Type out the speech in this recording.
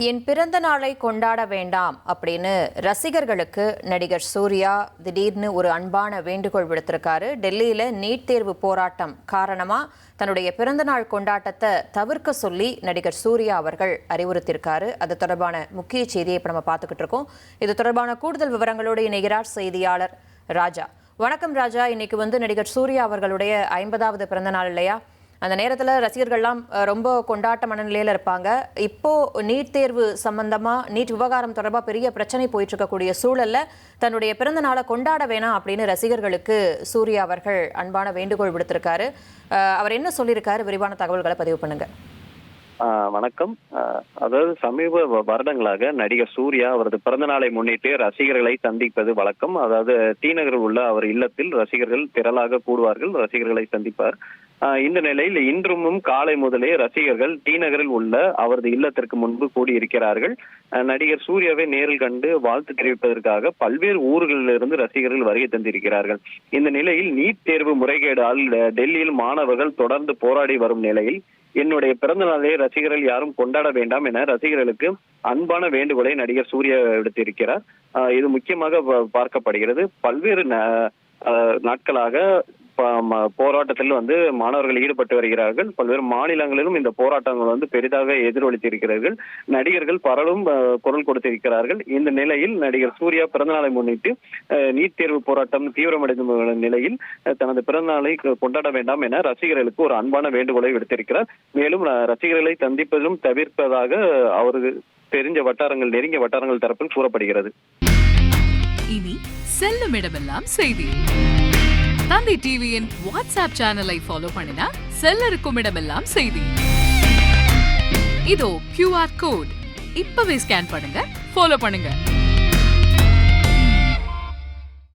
என் பிறந்த நாளை கொண்டாட வேண்டாம் அப்படின்னு ரசிகர்களுக்கு நடிகர் சூர்யா திடீர்னு ஒரு அன்பான வேண்டுகோள் விடுத்திருக்காரு. டெல்லியில நீட் தேர்வு போராட்டம் காரணமா தன்னுடைய பிறந்தநாள் கொண்டாட்டத்தை தவிர்க்க சொல்லி நடிகர் சூர்யா அவர்கள் அறிவுறுத்தியிருக்காரு. அது தொடர்பான முக்கிய செய்தியை இப்ப நம்ம பார்த்துக்கிட்டு இருக்கோம். இது தொடர்பான கூடுதல் விவரங்களோடு இணைகிறார் செய்தியாளர் ராஜா. வணக்கம் ராஜா. இன்னைக்கு நடிகர் சூர்யா அவர்களுடைய 50வது பிறந்த நாள் இல்லையா? அந்த நேரத்தில் ரசிகர்கள்லாம் ரொம்ப கொண்டாட்ட மனநிலையில் இருப்பாங்க. இப்போ நீட் தேர்வு சம்பந்தமா நீட் விவகாரம் தொடர்பாக பெரிய பிரச்சனை போயிட்டு இருக்கக்கூடிய சூழல்ல தன்னுடைய பிறந்த நாளை கொண்டாட வேணாம் அப்படின்னு ரசிகர்களுக்கு சூர்யா அவர்கள் அன்பான வேண்டுகோள் விடுத்திருக்காரு. அவர் என்ன சொல்லியிருக்காரு? விரிவான தகவல்களை பதிவு பண்ணுங்க. வணக்கம். அதாவது சமீப வருடங்களாக நடிகர் சூர்யா அவரது பிறந்த நாளை முன்னிட்டு ரசிகர்களை சந்திப்பது வழக்கம். அதாவது டி நகரில் உள்ள அவர் இல்லத்தில் ரசிகர்கள் திரளாக கூடுவார்கள், ரசிகர்களை சந்திப்பார். இந்த நிலையில் இன்றும் காலை முதலே ரசிகர்கள் டி நகரில் உள்ள அவரது இல்லத்திற்கு முன்பு கூடியிருக்கிறார்கள். நடிகர் சூர்யாவை நேரில் கண்டு வாழ்த்து தெரிவிப்பதற்காக பல்வேறு ஊர்களிலிருந்து ரசிகர்கள் வருகை தந்திருக்கிறார்கள். இந்த நிலையில் நீட் தேர்வு முறைகேடால் டெல்லியில் மாணவர்கள் தொடர்ந்து போராடி வரும் நிலையில் என்னுடைய பிறந்த நாளை ரசிகர்கள் யாரும் கொண்டாட வேண்டாம் என ரசிகர்களுக்கு அன்பான வேண்டுகோளை நடிகர் சூர்யா விடுத்திருக்கிறார். இது முக்கியமாக பார்க்கப்படுகிறது. பல்வேறு நாட்களாக போராட்டத்தில் மாணவர்கள் ஈடுபட்டு வருகிறார்கள். பல்வேறு மாநிலங்களிலும் இந்த போராட்டங்கள் பெரிதாக எதிரொலித்திருக்கிறார்கள். நடிகர்கள் பலரும் குரல் கொடுத்திருக்கிறார்கள். இந்த நிலையில் நடிகர் சூர்யா பிறந்தநாளை முன்னிட்டு நீட் தேர்வு போராட்டம் தீவிரமடைந்த நிலையில் தனது பிறந்தநாளை கொண்டாட வேண்டாம் என ரசிகர்களுக்கு ஒரு அன்பான வேண்டுகோளை விடுத்திருக்கிறார். மேலும் ரசிகர்களை சந்திப்பதும் தவிர்ப்பதாக அவருக்கு தெரிஞ்ச வட்டாரங்கள், நெருங்கிய வட்டாரங்கள் தரப்பில் கூறப்படுகிறது. இனி செல்லும் இடமெல்லாம் செய்தி. தந்தி டிவியின் வாட்ஸ்அப் சேனலை ஃபாலோ பண்ணினா செல்ல இருக்கும் இடமெல்லாம் செய்தி. இதோ QR கோட் இப்பவே ஸ்கேன் பண்ணுங்க, ஃபாலோ பண்ணுங்க.